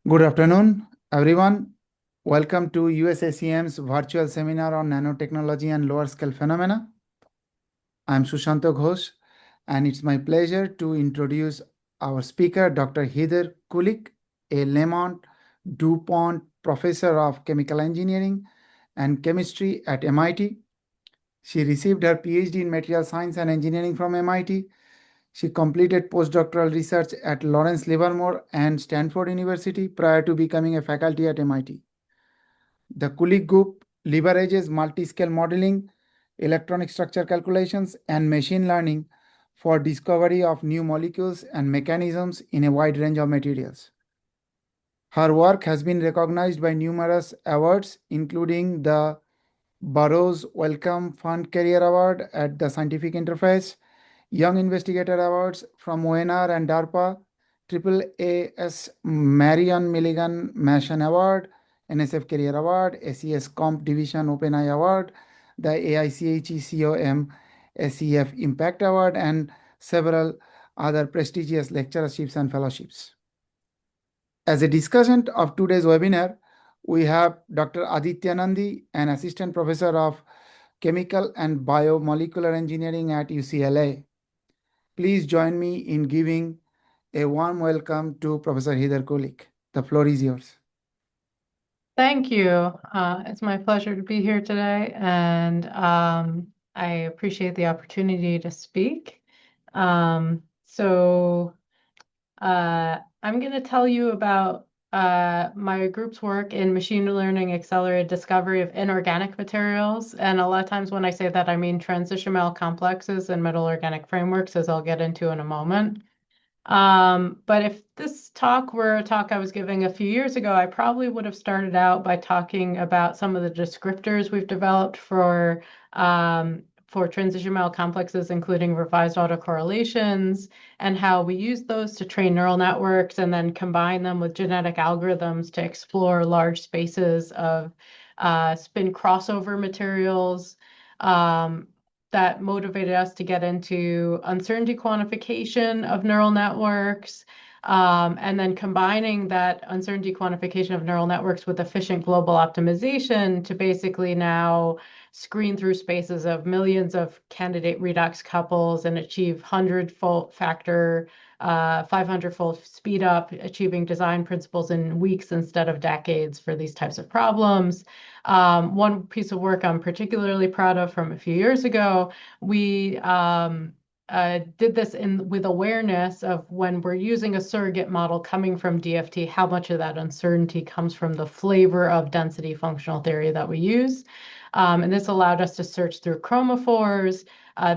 Good afternoon, everyone. Welcome to USACM's virtual seminar on nanotechnology and lower scale phenomena. I'm Sushanto Ghosh, and it's my pleasure to introduce our speaker, Dr. Heather Kulik, a Lemont DuPont professor of chemical engineering and chemistry at MIT. She received her PhD in material science and engineering from MIT. She completed postdoctoral research at Lawrence Livermore and Stanford University prior to becoming a faculty at MIT. The Kulik group leverages multi-scale modeling, electronic structure calculations, and machine learning for discovery of new molecules and mechanisms in a wide range of materials. Her work has been recognized by numerous awards, including the Burroughs Wellcome Fund Career Award at the Scientific Interface, Young Investigator Awards from ONR and DARPA, AAAS Marion Milligan Masson Award, NSF Career Award, SES Comp Division OpenEye Award, the AICHE SEF Impact Award, and several other prestigious lecturerships and fellowships. As a discussant of today's webinar, we have Dr. Aditya Nandi, an assistant professor of chemical and biomolecular engineering at UCLA. Please join me in giving a warm welcome to Professor Heather Kulik. The floor is yours. Thank you. It's my pleasure to be here today, and I appreciate the opportunity to speak. I'm going to tell you about my group's work in machine learning accelerated discovery of inorganic materials. And a lot of times when I say that, I mean transition metal complexes and metal organic frameworks, as I'll get into in a moment. But if this talk were a talk I was giving a few years ago, I probably would have started out by talking about some of the descriptors we've developed for transition metal complexes, including revised autocorrelations, and how we use those to train neural networks and then combine them with genetic algorithms to explore large spaces of spin crossover materials. That motivated us to get into uncertainty quantification of neural networks, and then combining that uncertainty quantification of neural networks with efficient global optimization to basically now screen through spaces of millions of candidate redox couples and achieve 100-fold factor, 500-fold speed up, achieving design principles in weeks instead of decades for these types of problems. One piece of work I'm particularly proud of from a few years ago, we did this with awareness of when we're using a surrogate model coming from DFT, how much of that uncertainty comes from the flavor of density functional theory that we use. And this allowed us to search through chromophores.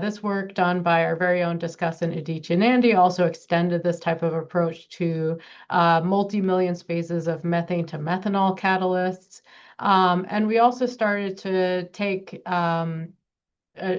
This work done by our very own discussant Aditya Nandi also extended this type of approach to multi-million spaces of methane to methanol catalysts. And we also started to take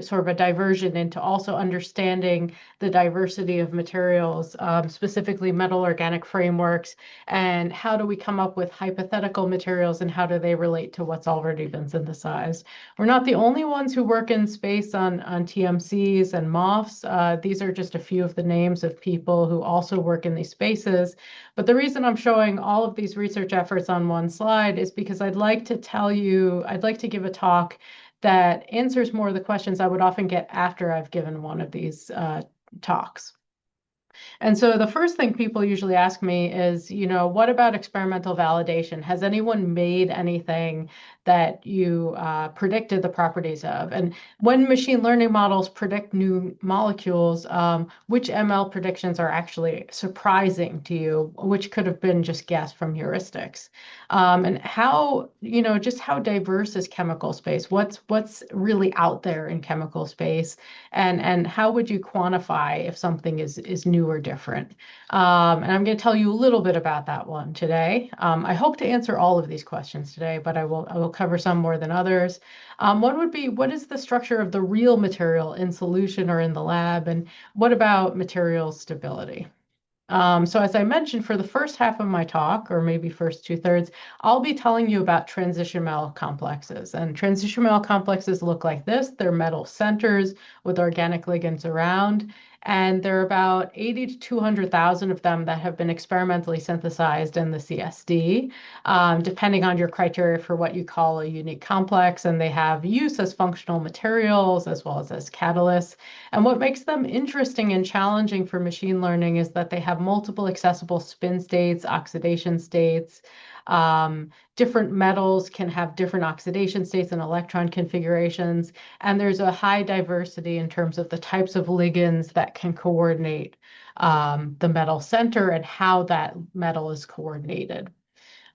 sort of a diversion into also understanding the diversity of materials, specifically metal organic frameworks, and how do we come up with hypothetical materials and how do they relate to what's already been synthesized. We're not the only ones who work in space on TMCs and MOFs. These are just a few of the names of people who also work in these spaces. But the reason I'm showing all of these research efforts on one slide is because I'd like to give a talk that answers more of the questions I would often get after I've given one of these talks. And so the first thing people usually ask me is, what about experimental validation? Has anyone made anything that you predicted the properties of? And when machine learning models predict new molecules, which ML predictions are actually surprising to you, which could have been just guessed from heuristics? And how, just how diverse is chemical space? What's really out there in chemical space? And how would you quantify if something is new or different? And I'm going to tell you a little bit about that one today. I hope to answer all of these questions today, but I will cover some more than others. One would be, what is the structure of the real material in solution or in the lab? And what about material stability? So as I mentioned, for the first half of my talk, or maybe first 2/3, I'll be telling you about transition metal complexes. And transition metal complexes look like this. They're metal centers with organic ligands around. And there are about 80 to 200,000 of them that have been experimentally synthesized in the CSD, depending on your criteria for what you call a unique complex. And they have use as functional materials as well as catalysts. And what makes them interesting and challenging for machine learning is that they have multiple accessible spin states, oxidation states. Different metals can have different oxidation states and electron configurations, and there's a high diversity in terms of the types of ligands that can coordinate the metal center and how that metal is coordinated.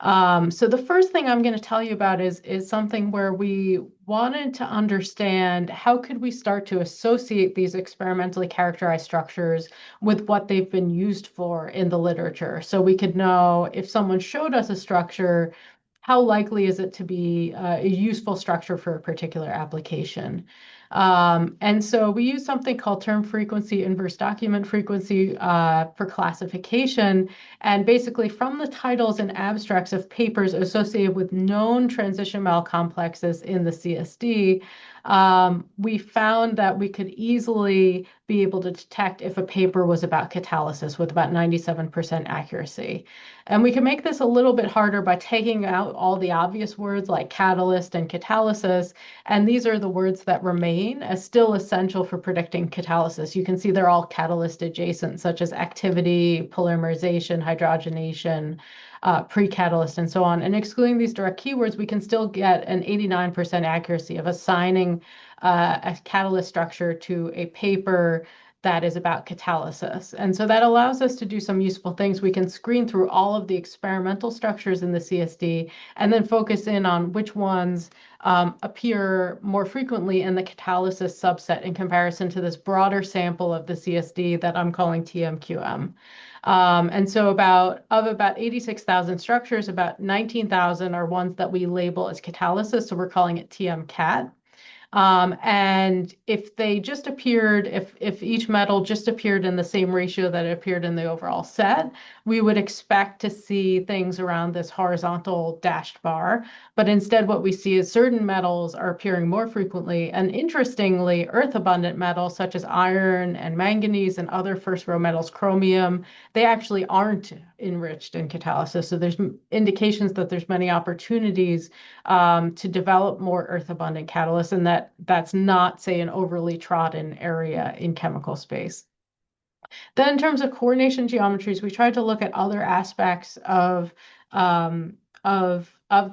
So the first thing I'm going to tell you about is something where we wanted to understand how could we start to associate these experimentally characterized structures with what they've been used for in the literature. So we could know if someone showed us a structure, how likely is it to be a useful structure for a particular application? And so we use something called term frequency, inverse document frequency for classification. And basically, from the titles and abstracts of papers associated with known transition metal complexes in the CSD, we found that we could easily be able to detect if a paper was about catalysis with about 97% accuracy. And we can make this a little bit harder by taking out all the obvious words like catalyst and catalysis. And these are the words that remain as still essential for predicting catalysis. You can see they're all catalyst adjacent, such as activity, polymerization, hydrogenation, pre-catalyst, and so on. And excluding these direct keywords, we can still get an 89% accuracy of assigning a catalyst structure to a paper that is about catalysis. And so that allows us to do some useful things. We can screen through all of the experimental structures in the CSD and then focus in on which ones appear more frequently in the catalysis subset in comparison to this broader sample of the CSD that I'm calling TMQM. And so about 86,000 structures, about 19,000 are ones that we label as catalysis. So we're calling it TMCat. And if they just appeared, if each metal just appeared in the same ratio that it appeared in the overall set, we would expect to see things around this horizontal dashed bar. But instead, what we see is certain metals are appearing more frequently. And interestingly, earth-abundant metals such as iron and manganese and other first-row metals, chromium, they actually aren't enriched in catalysis. So there's indications that there's many opportunities to develop more earth-abundant catalysts, and that's not, say, an overly trodden area in chemical space. Then in terms of coordination geometries, we tried to look at other aspects of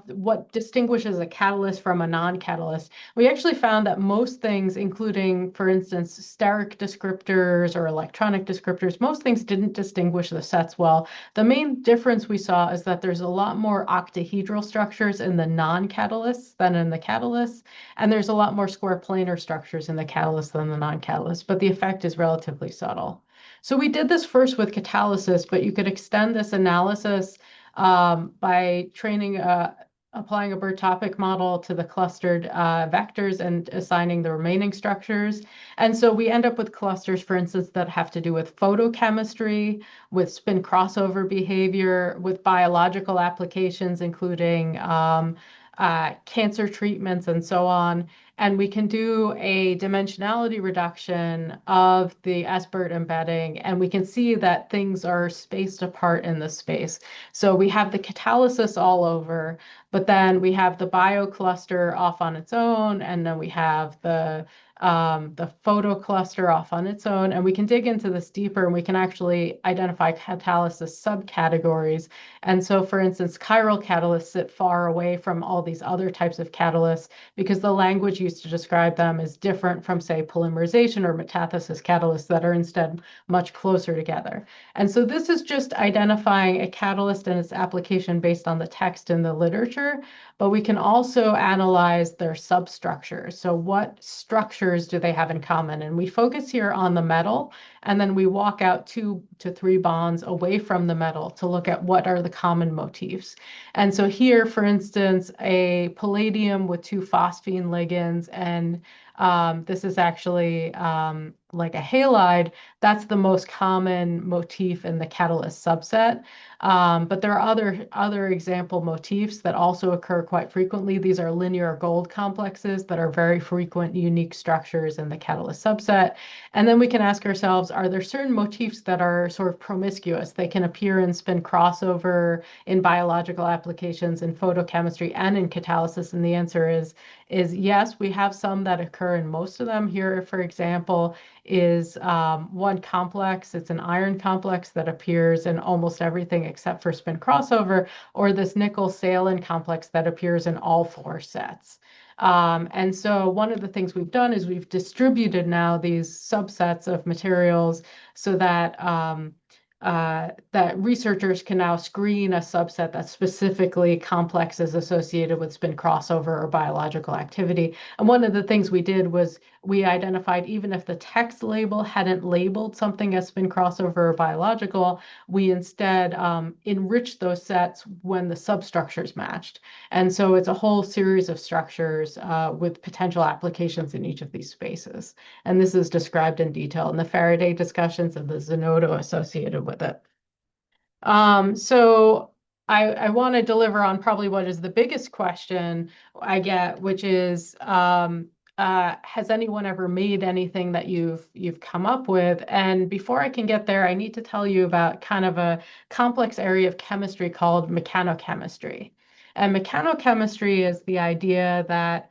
what distinguishes a catalyst from a non-catalyst. We actually found that most things, including, for instance, steric descriptors or electronic descriptors, most things didn't distinguish the sets well. The main difference we saw is that there's a lot more octahedral structures in the non-catalysts than in the catalysts, and there's a lot more square planar structures in the catalyst than the non-catalyst, but the effect is relatively subtle. So we did this first with catalysis, but you could extend this analysis by applying a BERT topic model to the clustered vectors and assigning the remaining structures. And so we end up with clusters, for instance, that have to do with photochemistry, with spin crossover behavior, with biological applications, including cancer treatments and so on. And we can do a dimensionality reduction of the S-BERT embedding, and we can see that things are spaced apart in the space. So we have the catalysis all over, but then we have the bio cluster off on its own, and then we have the photo cluster off on its own, and we can dig into this deeper and we can actually identify catalysis subcategories. And so, for instance, chiral catalysts sit far away from all these other types of catalysts because the language used to describe them is different from, say, polymerization or metathesis catalysts that are instead much closer together. And so this is just identifying a catalyst and its application based on the text in the literature, but we can also analyze their substructures. So what structures do they have in common? And we focus here on the metal, and then we walk out 2 to 3 bonds away from the metal to look at what are the common motifs. And so here, for instance, a palladium with 2 phosphine ligands, and this is actually like a halide, that's the most common motif in the catalyst subset. But there are other example motifs that also occur quite frequently. These are linear gold complexes that are very frequent, unique structures in the catalyst subset. And then we can ask ourselves, are there certain motifs that are sort of promiscuous? They can appear in spin crossover, in biological applications, in photochemistry, and in catalysis. And the answer is yes, we have some that occur in most of them. Here, for example, is one complex. It's an iron complex that appears in almost everything except for spin crossover, or this nickel salin complex that appears in all four sets. And so one of the things we've done is we've distributed now these subsets of materials so that that researchers can now screen a subset that's specifically complexes associated with spin crossover or biological activity. And one of the things we did was we identified, even if the text label hadn't labeled something as spin crossover or biological, we instead enriched those sets when the substructures matched. And so it's a whole series of structures with potential applications in each of these spaces. And this is described in detail in the Faraday discussions and the Zenodo associated with it. So I want to deliver on probably what is the biggest question I get, which is, has anyone ever made anything that you've come up with? And before I can get there, I need to tell you about kind of a complex area of chemistry called mechanochemistry. And mechanochemistry is the idea that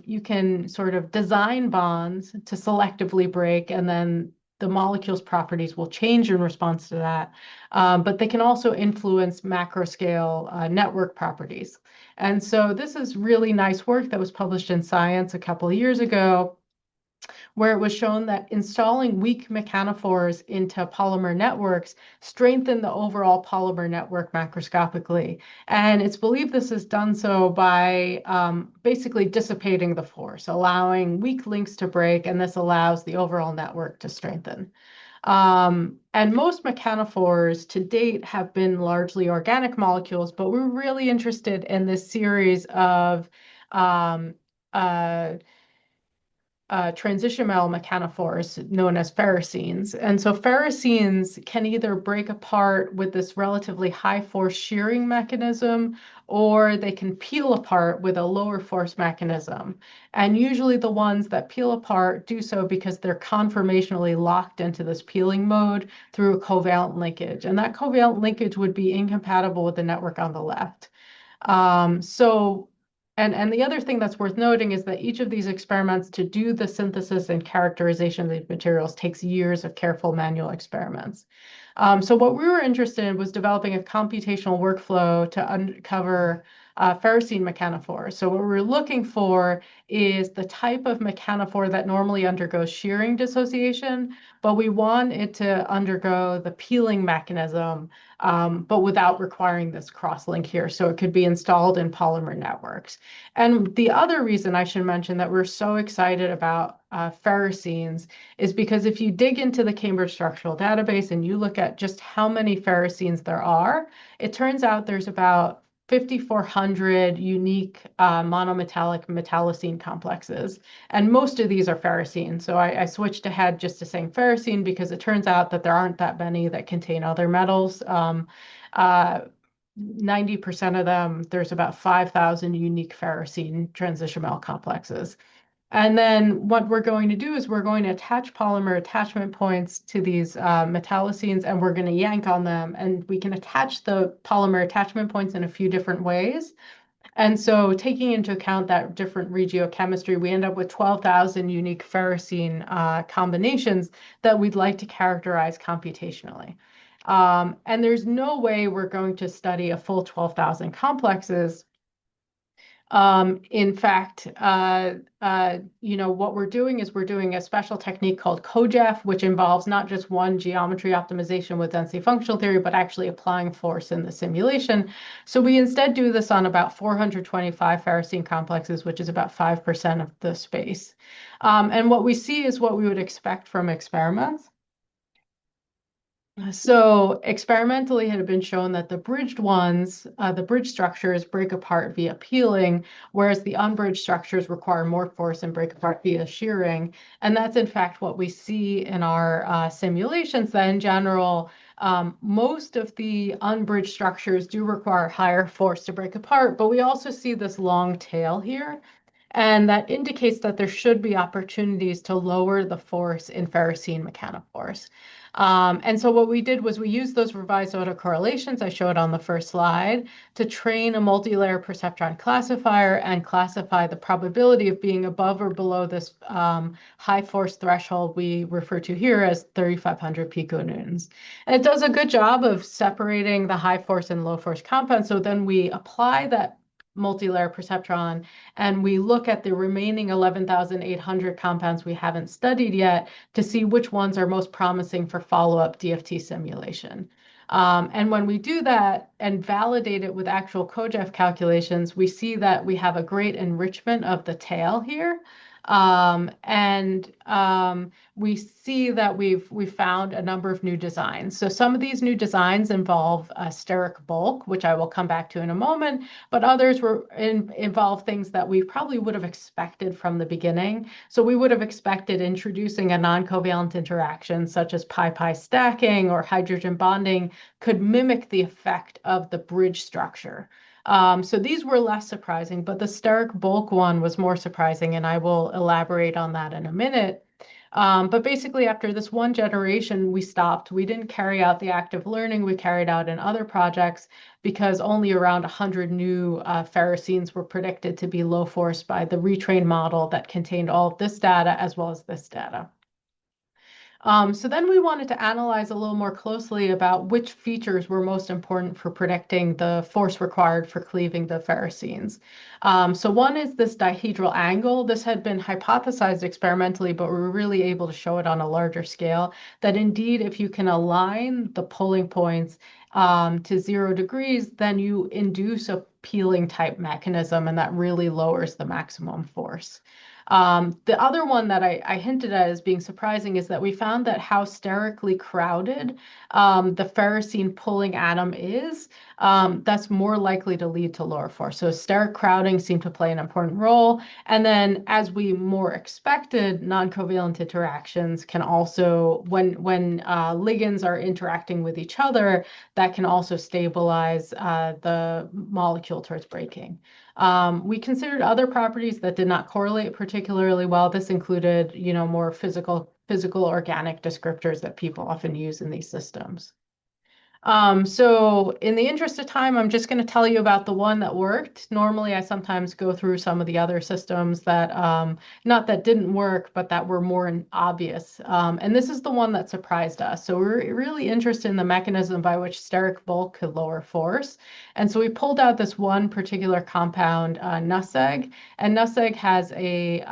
you can sort of design bonds to selectively break, and then the molecule's properties will change in response to that. But they can also influence macro scale network properties. And so this is really nice work that was published in Science a couple of years ago, where it was shown that installing weak mechanophores into polymer networks strengthen the overall polymer network macroscopically. And it's believed this is done so by basically dissipating the force, allowing weak links to break, and this allows the overall network to strengthen. And most mechanophores to date have been largely organic molecules, but we're really interested in this series of um, uh, transitional mechanophores known as ferrocenes. And so ferrocenes can either break apart with this relatively high force shearing mechanism, or they can peel apart with a lower force mechanism. And usually the ones that peel apart do so because they're conformationally locked into this peeling mode through a covalent linkage. And that covalent linkage would be incompatible with the network on the left. So and the other thing that's worth noting is that each of these experiments to do the synthesis and characterization of these materials takes years of careful manual experiments. So what we were interested in was developing a computational workflow to uncover ferrocene mechanophores. So what we're looking for is the type of mechanophore that normally undergoes shearing dissociation, but we want it to undergo the peeling mechanism, but without requiring this cross-link here. So it could be installed in polymer networks. And the other reason I should mention that we're so excited about ferrocenes is because if you dig into the Cambridge Structural Database and you look at just how many ferrocenes there are, it turns out there's about 5,400 unique monometallic metallocene complexes. And most of these are ferrocenes. So I switched ahead just to saying ferrocene because it turns out that there aren't that many that contain other metals. 90% of them, there's about 5,000 unique ferrocene transition metal complexes. And then what we're going to do is we're going to attach polymer attachment points to these metallocenes, and we're going to yank on them. And we can attach the polymer attachment points in a few different ways. And so taking into account that different regiochemistry, we end up with 12,000 unique ferrocene combinations that we'd like to characterize computationally. And there's no way we're going to study a full 12,000 complexes. In fact, what we're doing is we're doing a special technique called COGEF, which involves not just one geometry optimization with density functional theory, but actually applying force in the simulation. So we instead do this on about 425 ferrocene complexes, which is about 5% of the space. And what we see is what we would expect from experiments. So experimentally, it had been shown that the bridged ones, the bridge structures break apart via peeling, whereas the unbridged structures require more force and break apart via shearing. And that's in fact what we see in our simulations, that in general, most of the unbridged structures do require higher force to break apart, but we also see this long tail here. And that indicates that there should be opportunities to lower the force in ferrocene mechanophores. And so what we did was we used those revised autocorrelations I showed on the first slide to train a multi-layer perceptron classifier and classify the probability of being above or below this high force threshold we refer to here as 3,500 piconewtons. And it does a good job of separating the high force and low force compounds. So then we apply that multi-layer perceptron and we look at the remaining 11,800 compounds we haven't studied yet to see which ones are most promising for follow-up DFT simulation. And when we do that and validate it with actual COGEF calculations, we see that we have a great enrichment of the tail here. We see that we've found a number of new designs. So some of these new designs involve steric bulk, which I will come back to in a moment, but others involve things that we probably would have expected from the beginning. So we would have expected introducing a non-covalent interaction such as pi-pi stacking or hydrogen bonding could mimic the effect of the bridge structure. So these were less surprising, but the steric bulk one was more surprising, and I will elaborate on that in a minute. But basically, after this one generation, we stopped. We didn't carry out the active learning we carried out in other projects because only around 100 new ferrocenes were predicted to be low force by the retrained model that contained all of this data as well as this data. So then we wanted to analyze a little more closely about which features were most important for predicting the force required for cleaving the ferrocenes. So one is this dihedral angle. This had been hypothesized experimentally, but we were really able to show it on a larger scale, that indeed, if you can align the pulling points to 0 degrees, then you induce a peeling type mechanism, and that really lowers the maximum force. The other one that I hinted at as being surprising is that we found that how sterically crowded the ferrocene pulling atom is, that's more likely to lead to lower force. So steric crowding seemed to play an important role. And then as we more expected, non-covalent interactions can also, when ligands are interacting with each other, that can also stabilize the molecule towards breaking. We considered other properties that did not correlate particularly well. This included, more physical organic descriptors that people often use in these systems. So in the interest of time, I'm just going to tell you about the one that worked. Normally, I sometimes go through some of the other systems that, not that didn't work, but that were more obvious. And this is the one that surprised us. So we're really interested in the mechanism by which steric bulk could lower force. And so we pulled out this one particular compound, NUSEG, and NUSEG has a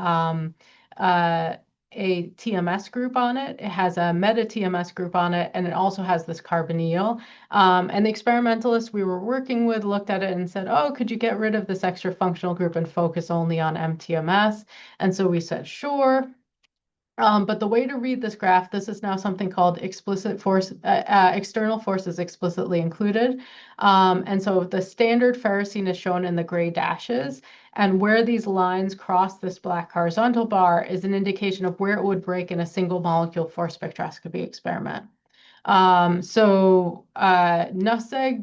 TMS group on it. It has a meta TMS group on it, and it also has this carbonyl. And the experimentalists we were working with looked at it and said, oh, could you get rid of this extra functional group and focus only on MTMS? And so we said, sure. But the way to read this graph, this is now something called explicit force, external forces explicitly included. And so the standard ferrocene is shown in the gray dashes. And where these lines cross this black horizontal bar is an indication of where it would break in a single molecule force spectroscopy experiment. NUSEG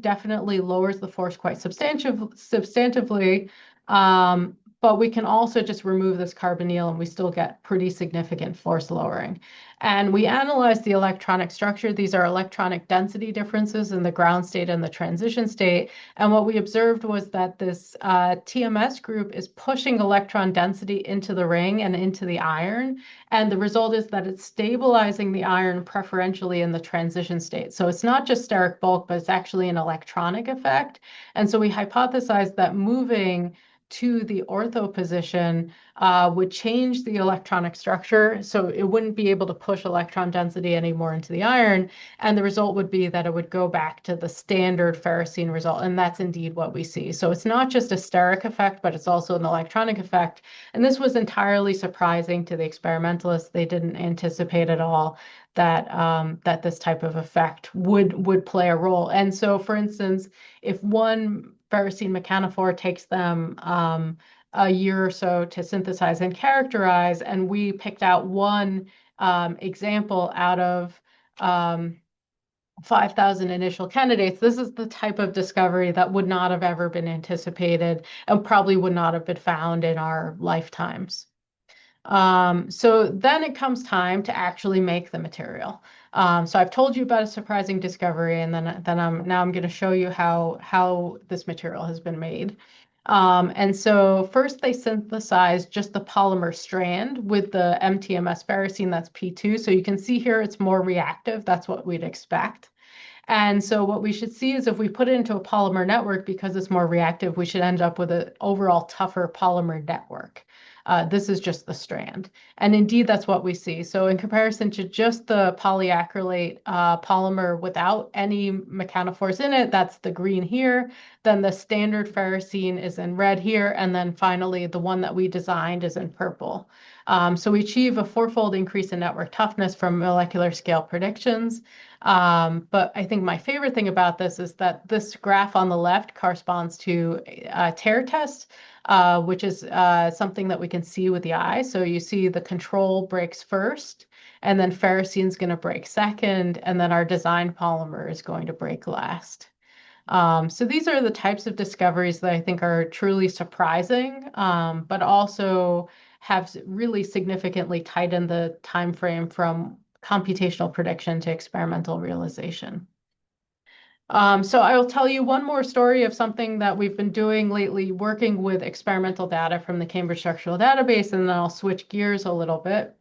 definitely lowers the force quite substantively. But we can also just remove this carbonyl and we still get pretty significant force lowering. And we analyzed the electronic structure. These are electronic density differences in the ground state and the transition state. And what we observed was that this TMS group is pushing electron density into the ring and into the iron. And the result is that it's stabilizing the iron preferentially in the transition state. So it's not just steric bulk, but it's actually an electronic effect. And so we hypothesized that moving to the ortho position would change the electronic structure. So it wouldn't be able to push electron density anymore into the iron. And the result would be that it would go back to the standard ferrocene result. And that's indeed what we see. So it's not just a steric effect, but it's also an electronic effect. And this was entirely surprising to the experimentalists. They didn't anticipate at all that this type of effect would play a role. And so, for instance, if one ferrocene mechanophore takes them a year or so to synthesize and characterize, and we picked out one example out of 5,000 initial candidates, this is the type of discovery that would not have ever been anticipated and probably would not have been found in our lifetimes. So then it comes time to actually make the material. So I've told you about a surprising discovery, and then I'm going to show you how this material has been made. And so first they synthesized just the polymer strand with the MTMS ferrocene, that's P2. So you can see here it's more reactive. That's what we'd expect. And so what we should see is if we put it into a polymer network, because it's more reactive, we should end up with an overall tougher polymer network. This is just the strand. And indeed, that's what we see. So in comparison to just the polyacrylate polymer without any mechanophores in it, that's the green here. Then the standard ferrocene is in red here. And then finally, the one that we designed is in purple. So we achieve a fourfold increase in network toughness from molecular scale predictions. But I think my favorite thing about this is that this graph on the left corresponds to a tear test, which is something that we can see with the eye. So you see the control breaks first, and then ferrocene is going to break second, and then our design polymer is going to break last. So these are the types of discoveries that I think are truly surprising, but also have really significantly tightened the time frame from computational prediction to experimental realization. So I will tell you one more story of something that we've been doing lately, working with experimental data from the Cambridge Structural Database, and then I'll switch gears a little bit.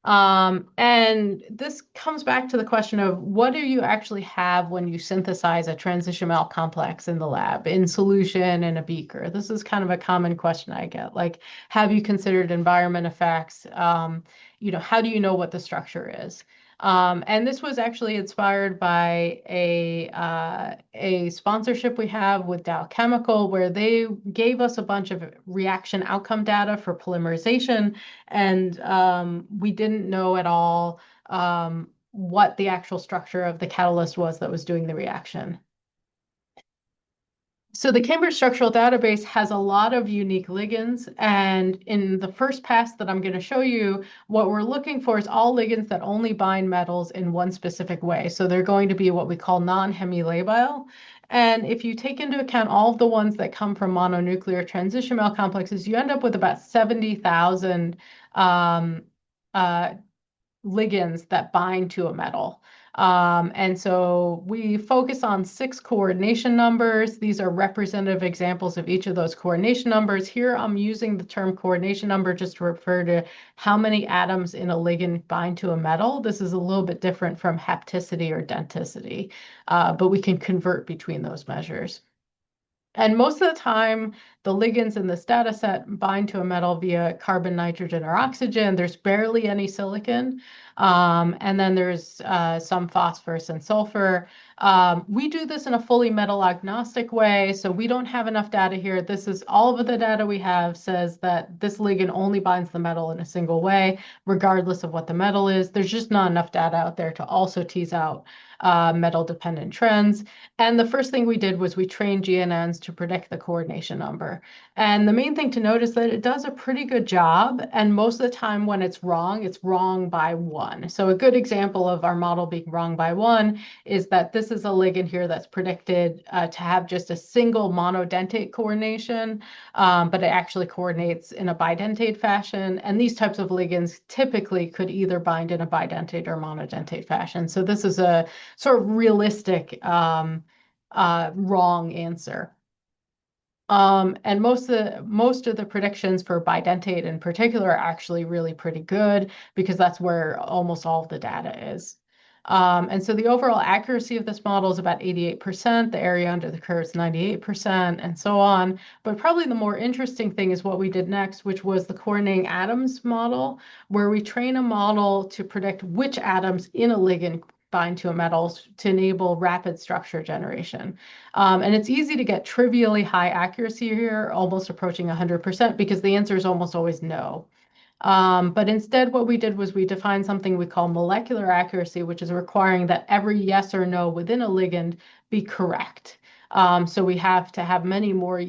And this comes back to the question of what do you actually have when you synthesize a transition metal complex in the lab, in solution in a beaker? This is kind of a common question I get. Like, have you considered environment effects? How do you know what the structure is? And this was actually inspired by a sponsorship we have with Dow Chemical, where they gave us a bunch of reaction outcome data for polymerization, and we didn't know at all what the actual structure of the catalyst was that was doing the reaction. So the Cambridge Structural Database has a lot of unique ligands, and in the first pass that I'm going to show you, what we're looking for is all ligands that only bind metals in one specific way. So they're going to be what we call non-hemilabile. And if you take into account all of the ones that come from mononuclear transition metal complexes, you end up with about 70,000 ligands that bind to a metal. And so we focus on 6 coordination numbers. These are representative examples of each of those coordination numbers. Here I'm using the term coordination number just to refer to how many atoms in a ligand bind to a metal. This is a little bit different from hapticity or denticity, but we can convert between those measures. And most of the time, the ligands in this data set bind to a metal via carbon, nitrogen, or oxygen. There's barely any silicon. And then there's some phosphorus and sulfur. We do this in a fully metal agnostic way, so we don't have enough data here. This is all of the data we have says that this ligand only binds the metal in a single way, regardless of what the metal is. There's just not enough data out there to also tease out metal-dependent trends. And the first thing we did was we trained GNNs to predict the coordination number. And the main thing to note is that it does a pretty good job. And most of the time when it's wrong by 1. So a good example of our model being wrong by 1 is that this is a ligand here that's predicted to have just a single monodentate coordination, but it actually coordinates in a bidentate fashion. And these types of ligands typically could either bind in a bidentate or monodentate fashion. So this is a sort of realistic wrong answer. And most of the predictions for bidentate in particular are actually really pretty good because that's where almost all of the data is. And so the overall accuracy of this model is about 88%, the area under the curve is 98%, and so on. But probably the more interesting thing is what we did next, which was the coordinating atoms model, where we train a model to predict which atoms in a ligand bind to a metal to enable rapid structure generation. And it's easy to get trivially high accuracy here, almost approaching 100%, because the answer is almost always no. But instead, what we did was we defined something we call molecular accuracy, which is requiring that every yes or no within a ligand be correct. So we have to have many more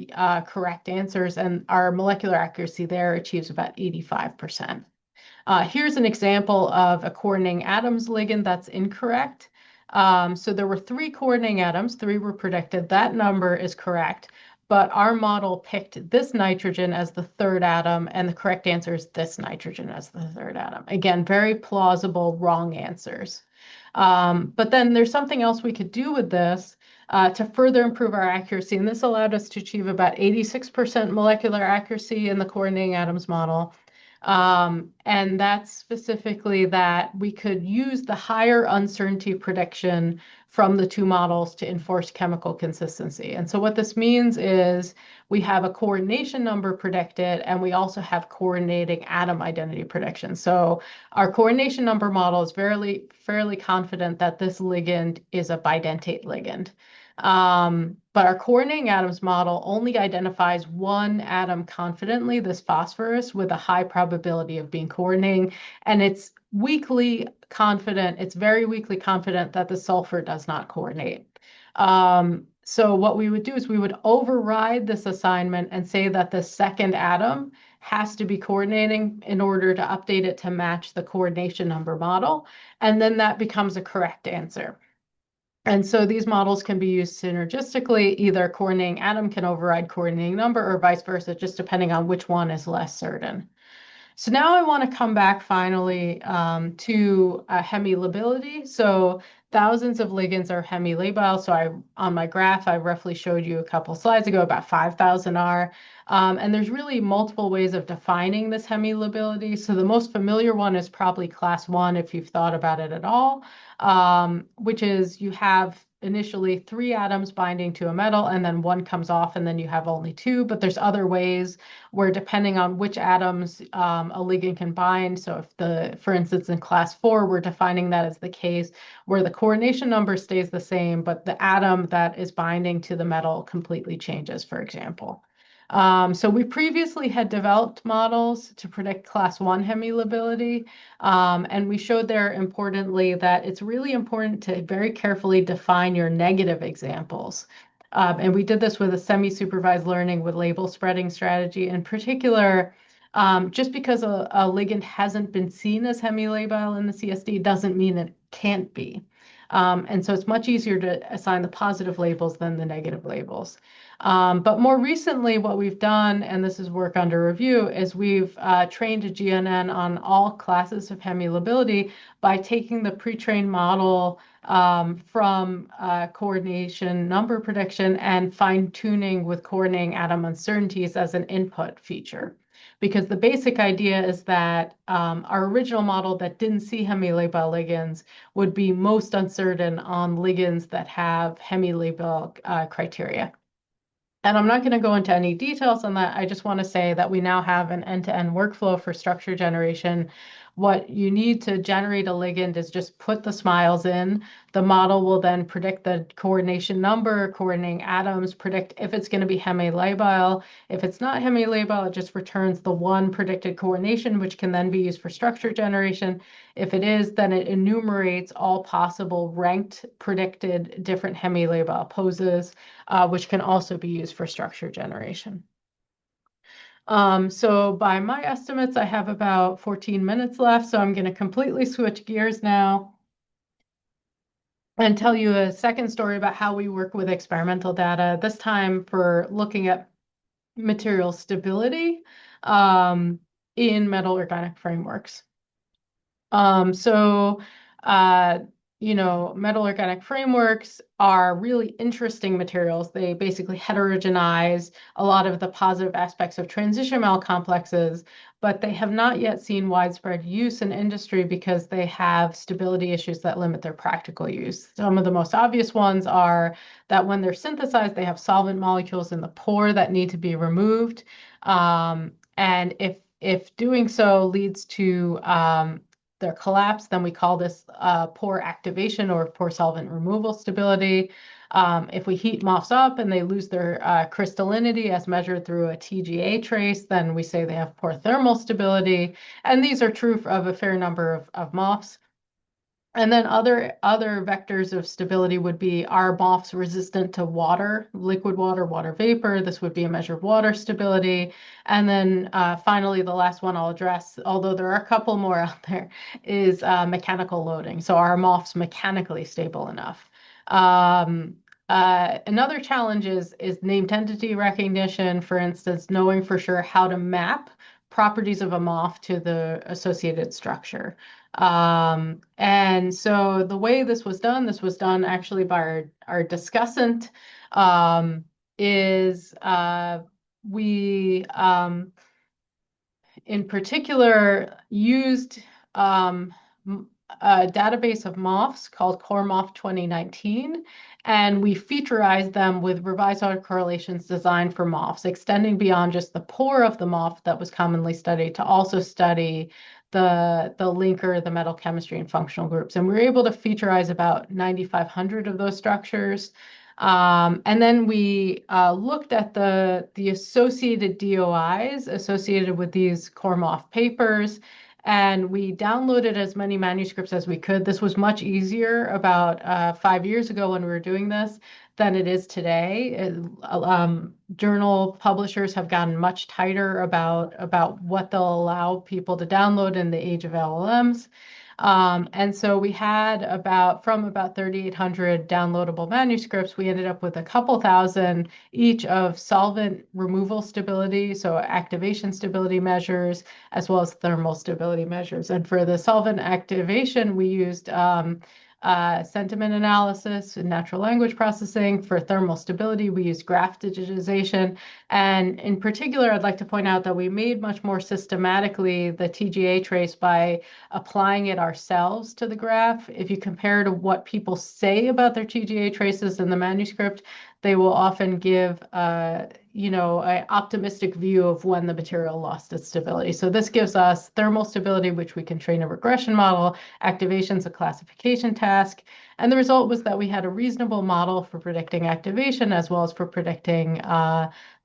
correct answers, and our molecular accuracy there achieves about 85%. Here's an example of a coordinating atoms ligand that's incorrect. So there were three coordinating atoms, three were predicted. That number is correct, but our model picked this nitrogen as the third atom, and the correct answer is this nitrogen as the third atom. Again, very plausible wrong answers. But then there's something else we could do with this to further improve our accuracy, and this allowed us to achieve about 86% molecular accuracy in the coordinating atoms model. And that's specifically that we could use the higher uncertainty prediction from the two models to enforce chemical consistency. And so what this means is we have a coordination number predicted, and we also have coordinating atom identity prediction. So our coordination number model is fairly confident that this ligand is a bidentate ligand. But our coordinating atoms model only identifies one atom confidently, this phosphorus, with a high probability of being coordinating. And it's very weakly confident that the sulfur does not coordinate. So what we would do is we would override this assignment and say that the second atom has to be coordinating in order to update it to match the coordination number model. And then that becomes a correct answer. And so these models can be used synergistically. Either coordinating atom can override coordinating number or vice versa, just depending on which one is less certain. So now I want to come back finally to hemilability. So thousands of ligands are hemilabile. So on my graph, I roughly showed you a couple slides ago about 5,000 are. And there's really multiple ways of defining this hemilability. So the most familiar one is probably class 1, if you've thought about it at all, which is you have initially 3 atoms binding to a metal, and then one comes off, and then you have only 2. But there's other ways where depending on which atoms a ligand can bind. So for instance, in class 4, we're defining that as the case where the coordination number stays the same, but the atom that is binding to the metal completely changes, for example. So we previously had developed models to predict class 1 hemilability, and we showed there importantly that it's really important to very carefully define your negative examples. And we did this with a semi-supervised learning with label spreading strategy. In particular, just because a ligand hasn't been seen as hemilabile in the CSD doesn't mean it can't be. And so it's much easier to assign the positive labels than the negative labels. But more recently, what we've done, and this is work under review, is we've trained a GNN on all classes of hemilability by taking the pre-trained model from coordination number prediction and fine-tuning with coordinating atom uncertainties as an input feature. Because the basic idea is that our original model that didn't see hemilabile ligands would be most uncertain on ligands that have hemilabile criteria. And I'm not going to go into any details on that. I just want to say that we now have an end-to-end workflow for structure generation. What you need to generate a ligand is just put the smiles in. The model will then predict the coordination number, coordinating atoms, predict if it's going to be hemilabile. If it's not hemilabile, it just returns the one predicted coordination, which can then be used for structure generation. If it is, then it enumerates all possible ranked predicted different hemilabile poses, which can also be used for structure generation. So by my estimates, I have about 14 minutes left, so I'm going to completely switch gears now and tell you a second story about how we work with experimental data, this time for looking at material stability in metal organic frameworks. So, metal organic frameworks are really interesting materials. They basically heterogenize a lot of the positive aspects of transition metal complexes, but they have not yet seen widespread use in industry because they have stability issues that limit their practical use. Some of the most obvious ones are that when they're synthesized, they have solvent molecules in the pore that need to be removed. And if doing so leads to their collapse, then we call this pore activation or pore solvent removal stability. If we heat MOFs up and they lose their crystallinity as measured through a TGA trace, then we say they have poor thermal stability. And these are true of a fair number of MOFs. And then other vectors of stability would be, are MOFs resistant to water, liquid water, water vapor? This would be a measure of water stability. And then finally, the last one I'll address, although there are a couple more out there, is mechanical loading. So are MOFs mechanically stable enough? Another challenge is named entity recognition, for instance, knowing for sure how to map properties of a MOF to the associated structure. And so the way this was done actually by our discussant, is we in particular used a database of MOFs called Core MOF 2019, and we featureized them with revised autocorrelations designed for MOFs, extending beyond just the pore of the MOF that was commonly studied to also study the linker, the metal chemistry, and functional groups. And we were able to featureize about 9,500 of those structures. And then we looked at the associated DOIs associated with these Core MOF papers, and we downloaded as many manuscripts as we could. This was much easier about 5 years ago when we were doing this than it is today. Journal publishers have gotten much tighter about what they'll allow people to download in the age of LLMs. And so we had from about 3,800 downloadable manuscripts, we ended up with a couple thousand each of solvent removal stability, so activation stability measures, as well as thermal stability measures. And for the solvent activation, we used sentiment analysis and natural language processing. For thermal stability, we use graph digitization. And in particular, I'd like to point out that we made much more systematically the TGA trace by applying it ourselves to the graph. If you compare to what people say about their TGA traces in the manuscript, they will often give an optimistic view of when the material lost its stability. So this gives us thermal stability, which we can train a regression model. Activation's a classification task. And the result was that we had a reasonable model for predicting activation as well as for predicting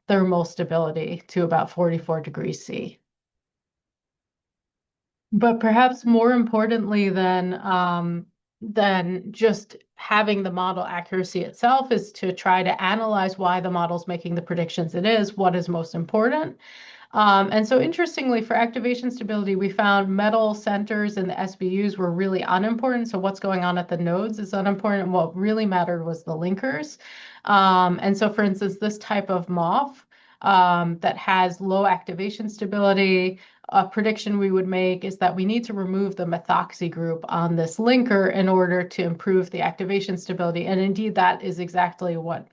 thermal stability to about 44 degrees C. But perhaps more importantly than just having the model accuracy itself is to try to analyze why the model's making the predictions it is, what is most important. And so interestingly, for activation stability, we found metal centers in the SBUs were really unimportant. So what's going on at the nodes is unimportant. What really mattered was the linkers. And so for instance, this type of MOF that has low activation stability, a prediction we would make is that we need to remove the methoxy group on this linker in order to improve the activation stability. And indeed, that is exactly what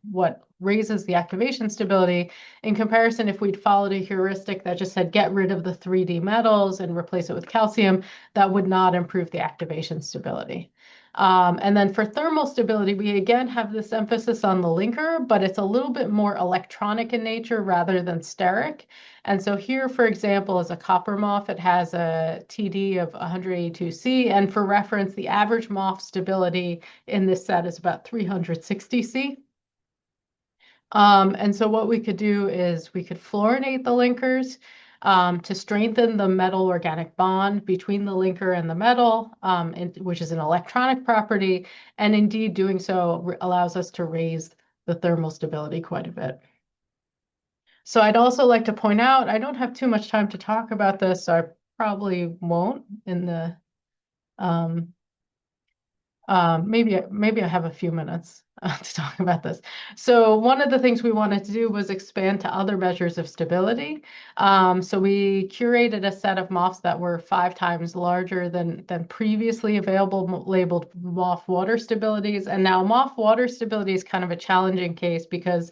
raises the activation stability. In comparison, if we'd followed a heuristic that just said get rid of the 3D metals and replace it with calcium, that would not improve the activation stability. And then for thermal stability, we again have this emphasis on the linker, but it's a little bit more electronic in nature rather than steric. And so here, for example, is a copper MOF. It has a TD of 182C. And for reference, the average MOF stability in this set is about 360C. And so what we could do is we could fluorinate the linkers to strengthen the metal organic bond between the linker and the metal, which is an electronic property. And indeed, doing so allows us to raise the thermal stability quite a bit. So I'd also like to point out, I don't have too much time to talk about this, so I probably won't in the maybe I have a few minutes to talk about this. So one of the things we wanted to do was expand to other measures of stability. So we curated a set of MOFs that were 5 times larger than previously available labeled MOF water stabilities. And now MOF water stability is kind of a challenging case because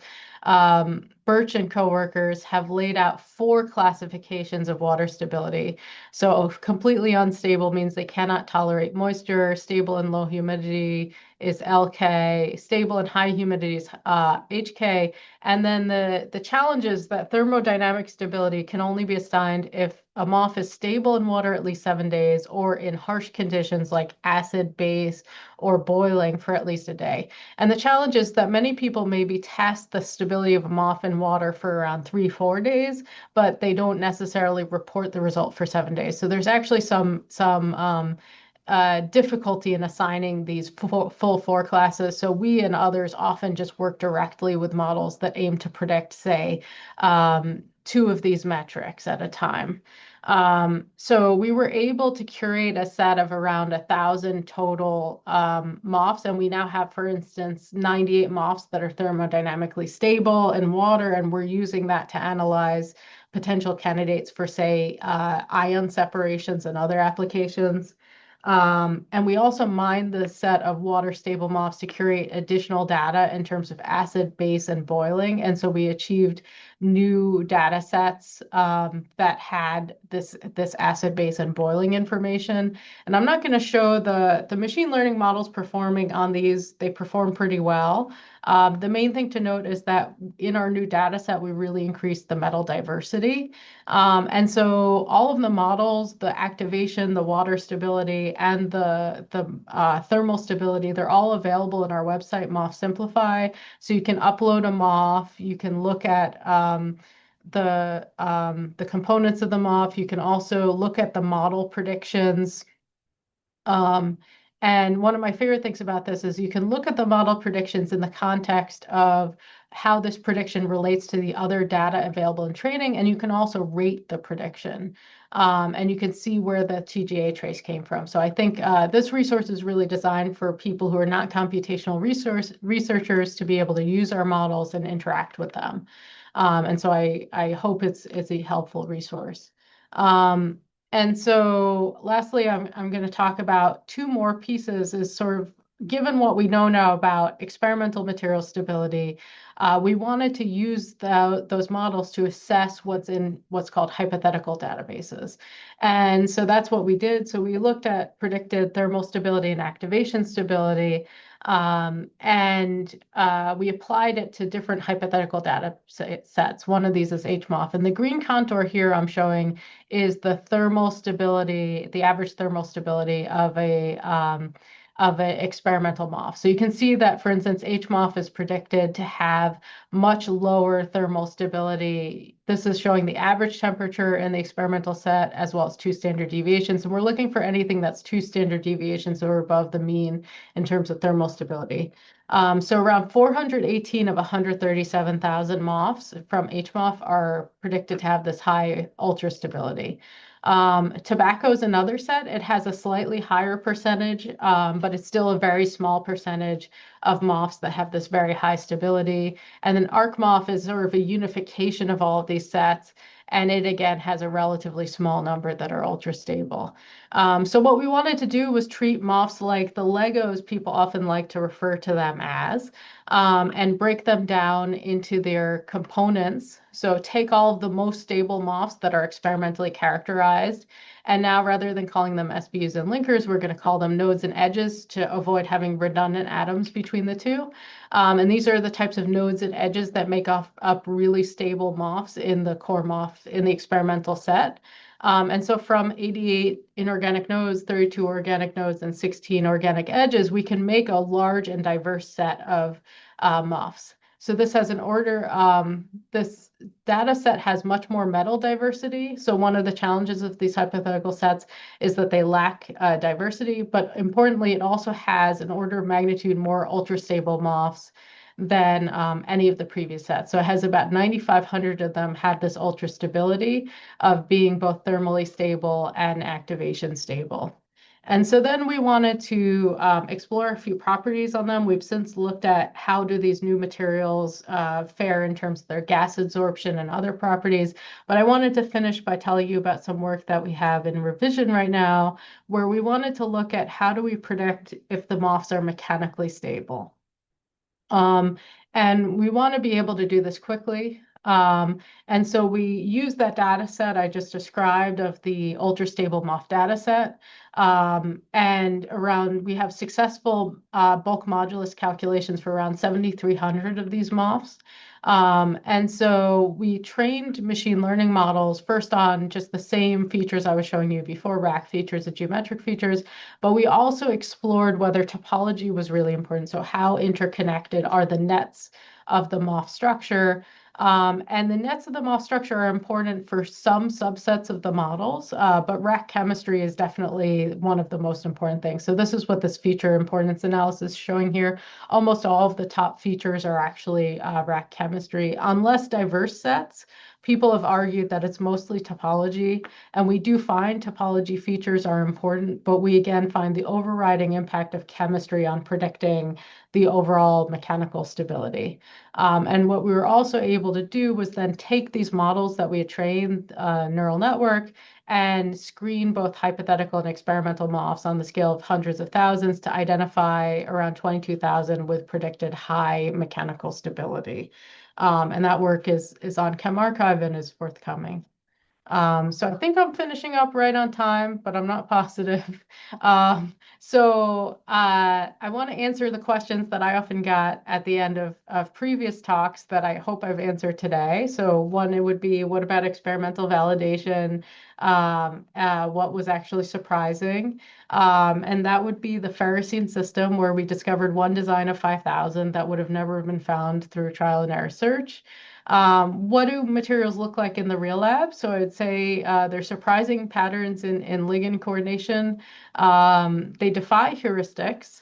Birch and coworkers have laid out 4 classifications of water stability. So completely unstable means they cannot tolerate moisture. Stable and low humidity is LK. Stable and high humidity is HK. And then the challenge is that thermodynamic stability can only be assigned if a MOF is stable in water at least 7 days or in harsh conditions like acid, base, or boiling for at least a day. And the challenge is that many people maybe test the stability of a MOF in water for around 3-4 days, but they don't necessarily report the result for 7 days. So there's actually some difficulty in assigning these full 4 classes. So we and others often just work directly with models that aim to predict, say, 2 of these metrics at a time. So we were able to curate a set of around 1,000 total MOFs, and we now have, for instance, 98 MOFs that are thermodynamically stable in water, and we're using that to analyze potential candidates for, say, ion separations and other applications. And we also mined the set of water stable MOFs to curate additional data in terms of acid, base, and boiling. And so we achieved new data sets that had this acid, base, and boiling information. And I'm not going to show the machine learning models performing on these. They perform pretty well. The main thing to note is that in our new data set, we really increased the metal diversity. And so all of the models, the activation, the water stability, and the thermal stability, they're all available in our website, MOF Simplify. So you can upload a MOF, you can look at the components of the MOF. You can also look at the model predictions. And one of my favorite things about this is you can look at the model predictions in the context of how this prediction relates to the other data available in training, and you can also rate the prediction. And you can see where the TGA trace came from. So I think this resource is really designed for people who are not computational researchers to be able to use our models and interact with them. And so I hope it's a helpful resource. And so lastly, I'm going to talk about 2 more pieces is sort of given what we know now about experimental material stability, we wanted to use those models to assess what's in what's called hypothetical databases. And so that's what we did. So we looked at predicted thermal stability and activation stability. And we applied it to different hypothetical data sets. One of these is HMOF. And the green contour here I'm showing is the thermal stability, the average thermal stability of an experimental MOF. So you can see that, for instance, HMOF is predicted to have much lower thermal stability. This is showing the average temperature in the experimental set as well as 2 standard deviations. And we're looking for anything that's 2 standard deviations or above the mean in terms of thermal stability. So around 418 of 137,000 MOFs from HMOF are predicted to have this high ultra stability. Tobacco is another set. It has a slightly higher percentage, but it's still a very small percentage of MOFs that have this very high stability. And then ArcMOF is sort of a unification of all of these sets. And it, again, has a relatively small number that are ultra stable. So what we wanted to do was treat MOFs like the Legos people often like to refer to them as, and break them down into their components. So take all of the most stable MOFs that are experimentally characterized. And now, rather than calling them SBUs and linkers, we're going to call them nodes and edges to avoid having redundant atoms between the two. And these are the types of nodes and edges that make up really stable MOFs in the core MOF in the experimental set. And so from 88 inorganic nodes, 32 organic nodes, and 16 organic edges, we can make a large and diverse set of MOFs. So this has an order, this data set has much more metal diversity. So one of the challenges of these hypothetical sets is that they lack diversity, but importantly, it also has an order of magnitude more ultra-stable MOFs than any of the previous sets. So it has about 9,500 of them had this ultra stability of being both thermally stable and activation stable. And so then we wanted to explore a few properties on them. We've since looked at how do these new materials fare in terms of their gas absorption and other properties. But I wanted to finish by telling you about some work that we have in revision right now, where we wanted to look at how do we predict if the MOFs are mechanically stable. And we want to be able to do this quickly. And so we use that data set I just described of the ultra-stable MOF data set. And we have successful bulk modulus calculations for around 7,300 of these MOFs. And so we trained machine learning models first on just the same features I was showing you before, rack features and geometric features, but we also explored whether topology was really important. So how interconnected are the nets of the MOF structure? And the nets of the MOF structure are important for some subsets of the models, but rack chemistry is definitely one of the most important things. So this is what this feature importance analysis is showing here. Almost all of the top features are actually rack chemistry. On less diverse sets, people have argued that it's mostly topology, and we do find topology features are important, but we again find the overriding impact of chemistry on predicting the overall mechanical stability. And what we were also able to do was then take these models that we had trained neural network and screen both hypothetical and experimental MOFs on the scale of hundreds of thousands to identify around 22,000 with predicted high mechanical stability. And that work is on ChemArchive and is forthcoming. So I think I'm finishing up right on time, but I'm not positive. I want to answer the questions that I often got at the end of previous talks that I hope I've answered today. So one, it would be, what about experimental validation? What was actually surprising? And that would be the ferrocene system, where we discovered one design of 5,000 that would have never been found through trial and error search. What do materials look like in the real lab? So I'd say there's surprising patterns in ligand coordination. They defy heuristics.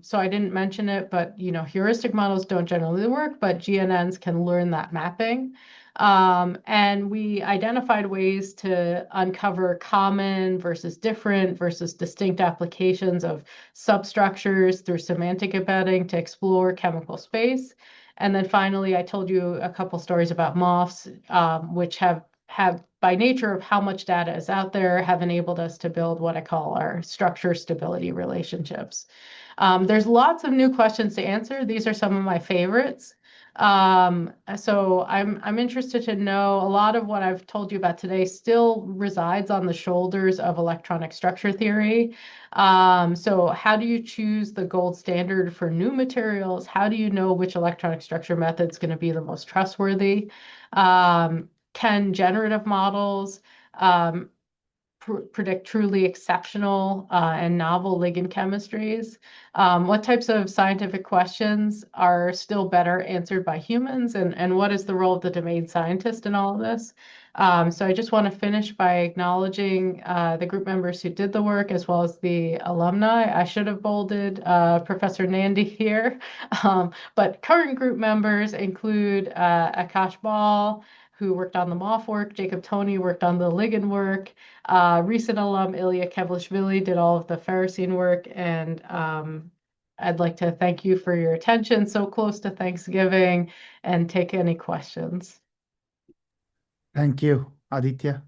So I didn't mention it, but heuristic models don't generally work, but GNNs can learn that mapping. And we identified ways to uncover common versus different versus distinct applications of substructures through semantic embedding to explore chemical space. And then finally, I told you a couple stories about MOFs, which have by nature of how much data is out there, have enabled us to build what I call our structure stability relationships. There's lots of new questions to answer. These are some of my favorites. So I'm interested to know, a lot of what I've told you about today still resides on the shoulders of electronic structure theory. So how do you choose the gold standard for new materials? How do you know which electronic structure method is going to be the most trustworthy? Can generative models predict truly exceptional and novel ligand chemistries? What types of scientific questions are still better answered by humans? And what is the role of the domain scientist in all of this? So I just want to finish by acknowledging the group members who did the work, as well as the alumni. I should have bolded Professor Nandi here, but current group members include Akash Ball, who worked on the MOF work. Jacob Tony worked on the ligand work. Recent alum Ilya Kevlishvili did all of the ferrocene work. And I'd like to thank you for your attention so close to Thanksgiving, and take any questions. Thank you, Aditya.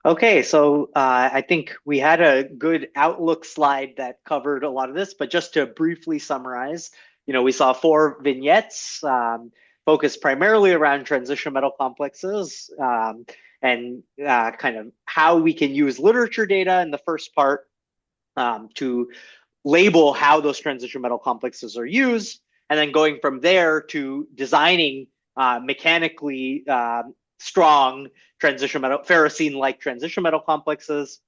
Okay, so I think we had a good outlook slide that covered a lot of this, but just to briefly summarize, we saw 4 vignettes focused primarily around transition metal complexes and kind of how we can use literature data in the first part to label how those transition metal complexes are used, and then going from there to designing mechanically strong transition metal, ferrocene-like transition metal complexes,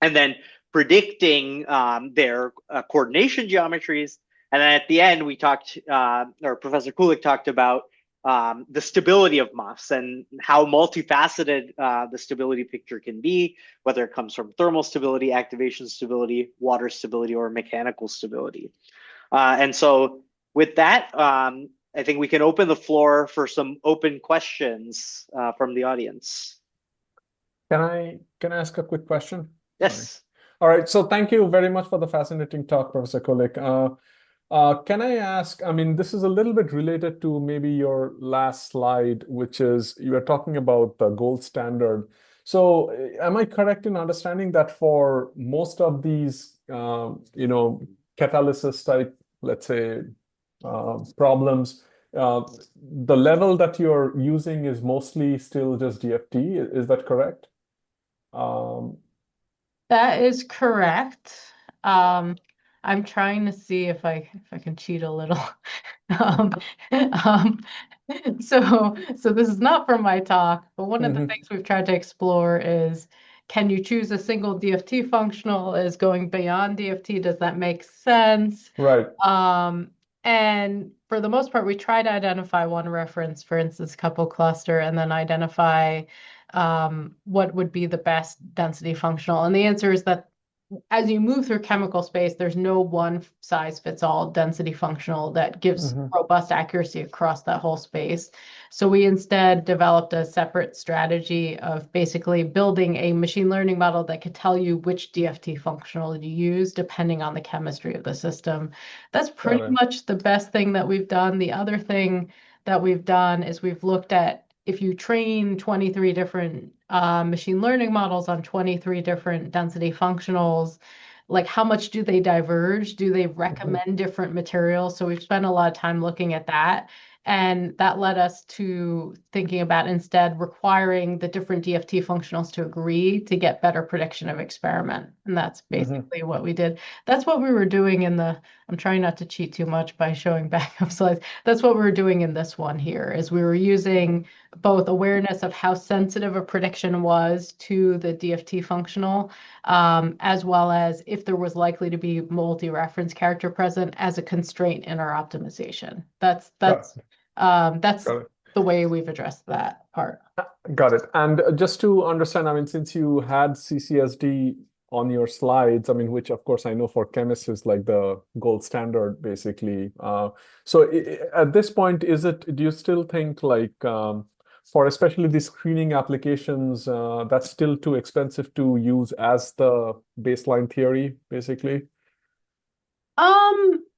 and then predicting their coordination geometries. And then at the end, we talked, or Professor Kulik talked about the stability of MOFs and how multifaceted the stability picture can be, whether it comes from thermal stability, activation stability, water stability, or mechanical stability. And so with that, I think we can open the floor for some open questions from the audience. Can I ask a quick question? Yes. Sorry. All right. So thank you very much for the fascinating talk, Professor Kulik. Can I ask, I mean, this is a little bit related to maybe your last slide, which is you were talking about the gold standard. So am I correct in understanding that for most of these, catalysis type, let's say, problems, the level that you're using is mostly still just DFT. Is that correct? That is correct. I'm trying to see if I can cheat a little. Um, um, so this is not from my talk, but one of the things we've tried to explore is, can you choose a single DFT functional? Is going beyond DFT, does that make sense? Right. And for the most part, we try to identify one reference, for instance, couple cluster, and then identify what would be the best density functional. And the answer is that as you move through chemical space, there's no one size fits all density functional that gives robust accuracy across that whole space. So we instead developed a separate strategy of basically building a machine learning model that could tell you which DFT functional to use depending on the chemistry of the system. That's pretty much the best thing that we've done. The other thing that we've done is we've looked at, if you train 23 different machine learning models on 23 different density functionals, like how much do they diverge? Do they recommend different materials? So we've spent a lot of time looking at that. And that led us to thinking about instead requiring the different DFT functionals to agree to get better prediction of experiment. And that's basically what we did. That's what we were doing in the, I'm trying not to cheat too much by showing backup slides. That's what we were doing in this one here, is we were using both awareness of how sensitive a prediction was to the DFT functional, as well as if there was likely to be multi-reference character present as a constraint in our optimization. That's the way we've addressed that part. Got it. And just to understand, I mean, since you had CCSD on your slides, I mean, which of course I know for chemists is like the gold standard, basically. So at this point, do you still think like for especially the screening applications, that's still too expensive to use as the baseline theory, basically?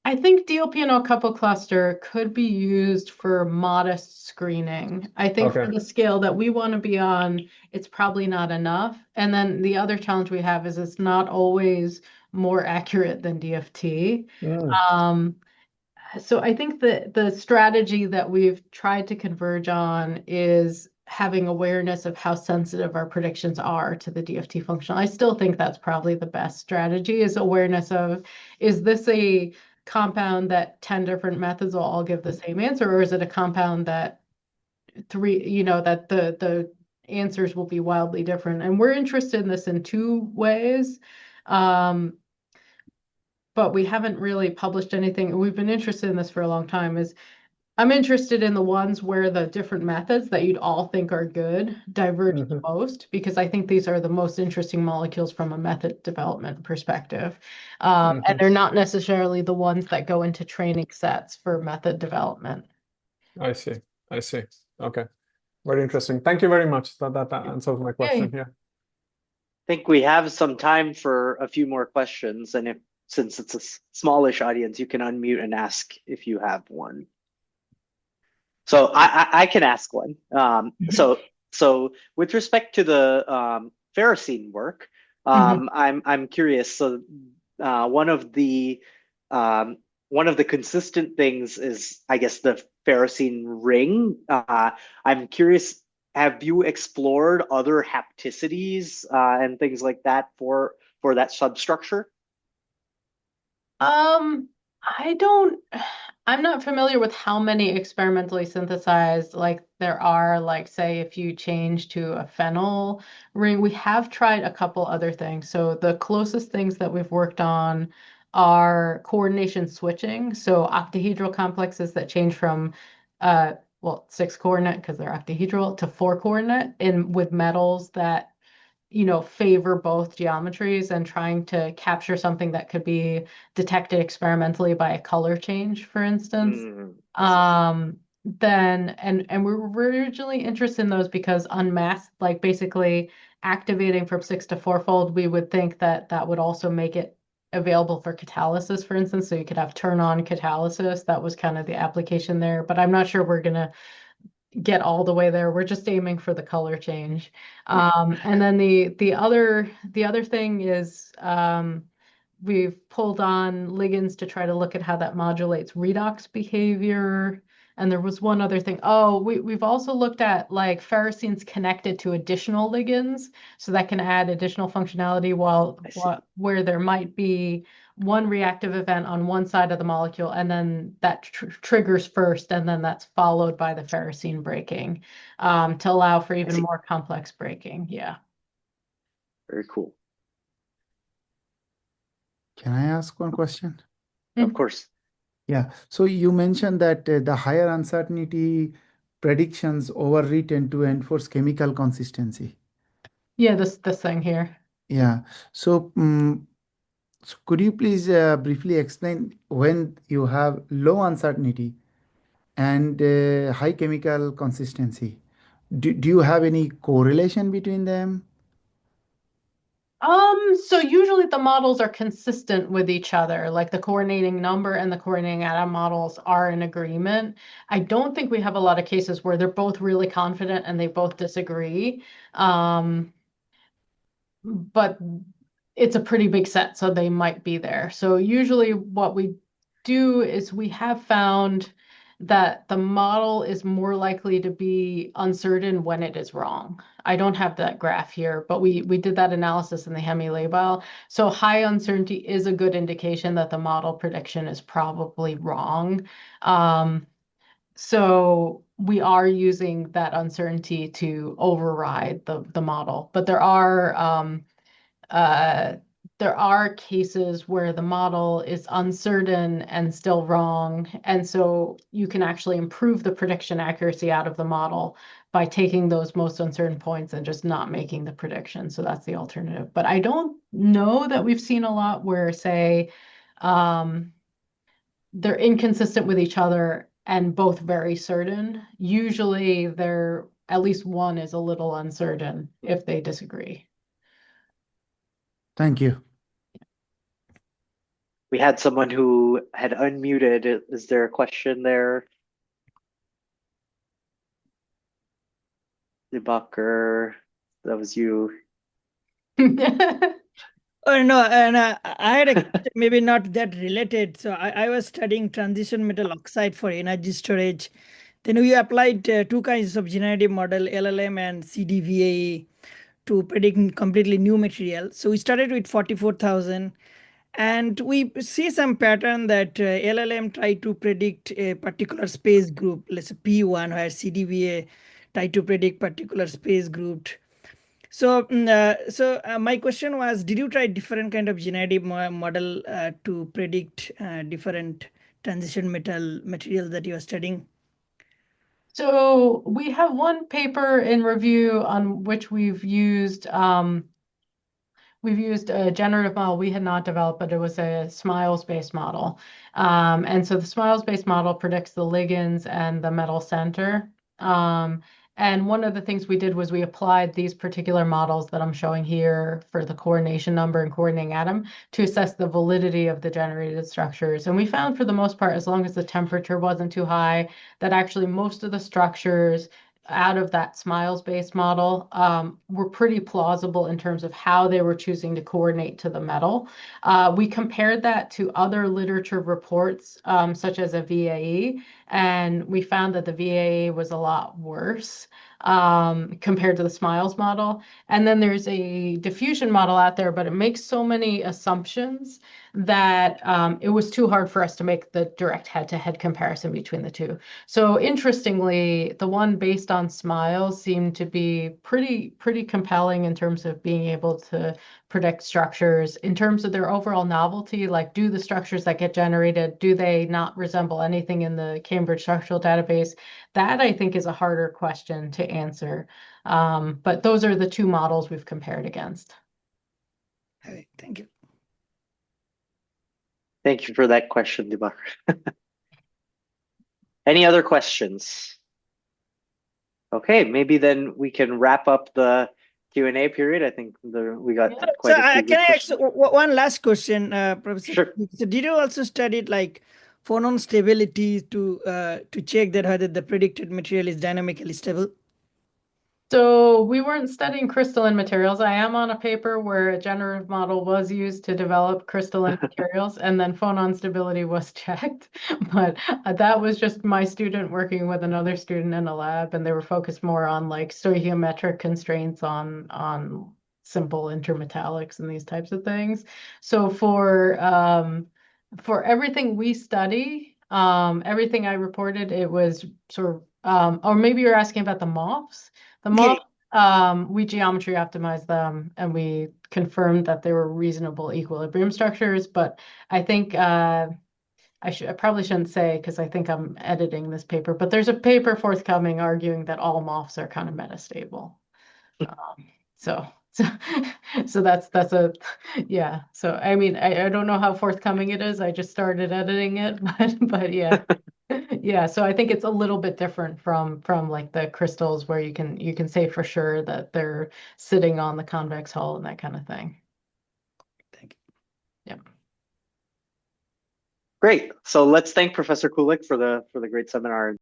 I think DLP-NL couple cluster could be used for modest screening. I think for the scale that we want to be on, it's probably not enough. And then the other challenge we have is it's not always more accurate than DFT. So I think the strategy that we've tried to converge on is having awareness of how sensitive our predictions are to the DFT function. I still think that's probably the best strategy, is awareness of, is this a compound that 10 different methods will all give the same answer, or is it a compound that that the answers will be wildly different? And we're interested in this in two ways. But we haven't really published anything. We've been interested in this for a long time. I'm interested in the ones where the different methods that you'd all think are good diverge the most, because I think these are the most interesting molecules from a method development perspective. And they're not necessarily the ones that go into training sets for method development. I see. Okay. Very interesting. Thank you very much. That answers my question here. I think we have some time for a few more questions, and since it's a smallish audience, you can unmute and ask if you have one. So I can ask one. So with respect to the ferrocene work, I'm curious. So one of the consistent things is, I guess, the ferrocene ring. I'm curious, have you explored other hapticities and things like that for that substructure? I'm not familiar with how many experimentally synthesized, like there are, like say if you change to a phenyl ring. We have tried a couple other things. So the closest things that we've worked on are coordination switching. So octahedral complexes that change from well, 6 coordinate because they're octahedral to 4 coordinate with metals that favor both geometries, and trying to capture something that could be detected experimentally by a color change, for instance. And we were originally interested in those because unmasked, like basically activating from 6 to 4-fold, we would think that that would also make it available for catalysis, for instance. So you could have turn on catalysis. That was kind of the application there, but I'm not sure we're going to get all the way there. We're just aiming for the color change. And then the other thing is we've pulled on ligands to try to look at how that modulates redox behavior. And there was one other thing. Oh, we've also looked at like ferrocenes connected to additional ligands, so that can add additional functionality where there might be one reactive event on one side of the molecule, and then that triggers first, and then that's followed by the ferrocene breaking to allow for even more complex breaking. Yeah. Very cool. Can I ask one question? Of course. Yeah. So you mentioned that the higher uncertainty predictions tend to enforce chemical consistency. Yeah, this thing here. Yeah. So, so could you please briefly explain when you have low uncertainty and high chemical consistency? Do you have any correlation between them? So usually the models are consistent with each other, like the coordinating number and the coordinating atom models are in agreement. I don't think we have a lot of cases where they're both really confident and they both disagree. But it's a pretty big set, so they might be there. So usually what we do is we have found that the model is more likely to be uncertain when it is wrong. I don't have that graph here, but we did that analysis in the hemi-labile. So high uncertainty is a good indication that the model prediction is probably wrong. So we are using that uncertainty to override the model, but there are cases where the model is uncertain and still wrong, and so you can actually improve the prediction accuracy out of the model by taking those most uncertain points and just not making the prediction. So that's the alternative. But I don't know that we've seen a lot where, say, they're inconsistent with each other and both very certain. Usually they're at least one is a little uncertain if they disagree. Thank you. We had someone who had unmuted. Is there a question there? Debugger, that was you. Oh no, and I had a question, maybe not that related. So I was studying transition metal oxide for energy storage. Then we applied two kinds of generative model, LLM and CDVAE, to predict completely new material. So we started with 44,000, and we see some pattern that LLM try to predict a particular space group, let's say P1, where CDVA try to predict particular space group. So, my question was, did you try different kind of generative model to predict different transition materials that you are studying? So we have one paper in review on which we've used a generative model we had not developed, but it was a SMILES-based model. And so the SMILES-based model predicts the ligands and the metal center. And one of the things we did was we applied these particular models that I'm showing here for the coordination number and coordinating atom to assess the validity of the generated structures. And we found for the most part, as long as the temperature wasn't too high, that actually most of the structures out of that SMILES-based model were pretty plausible in terms of how they were choosing to coordinate to the metal. We compared that to other literature reports, such as a VAE, and we found that the VAE was a lot worse compared to the SMILES model. And then there's a diffusion model out there, but it makes so many assumptions that it was too hard for us to make the direct head-to-head comparison between the two. So interestingly, the one based on SMILES seemed to be pretty compelling in terms of being able to predict structures. In terms of their overall novelty, like do the structures that get generated, do they not resemble anything in the Cambridge Structural Database? That I think is a harder question to answer. But those are the two models we've compared against. All right, thank you. Thank you for that question, Debugger. Any other questions? Okay, maybe then we can wrap up the Q&A period. I think we got quite a few good can I questions. ask one last question, Professor? Sure. So did you also study like phonon stability to check that whether the predicted material is dynamically stable? So we weren't studying crystalline materials. I am on a paper where a generative model was used to develop crystalline materials, and then phonon stability was checked. But that was just my student working with another student in a lab, and they were focused more on like stoichiometric constraints on simple intermetallics and these types of things. So for everything we study, everything I reported, it was sort of, or maybe you're asking about the MOFs. The Yeah. MOF, we geometry optimized them and we confirmed that they were reasonable equilibrium structures. But I think I probably shouldn't say because I think I'm editing this paper, but there's a paper forthcoming arguing that all MOFs are kind of metastable. So that's a yeah. So I mean I don't know how forthcoming it is. I just started editing it, but yeah. Yeah, so I think it's a little bit different from like the crystals where you can say for sure that they're sitting on the convex hull and that kind of thing. Thank you. Yep. Great. So let's thank Professor Kulik for the great seminar.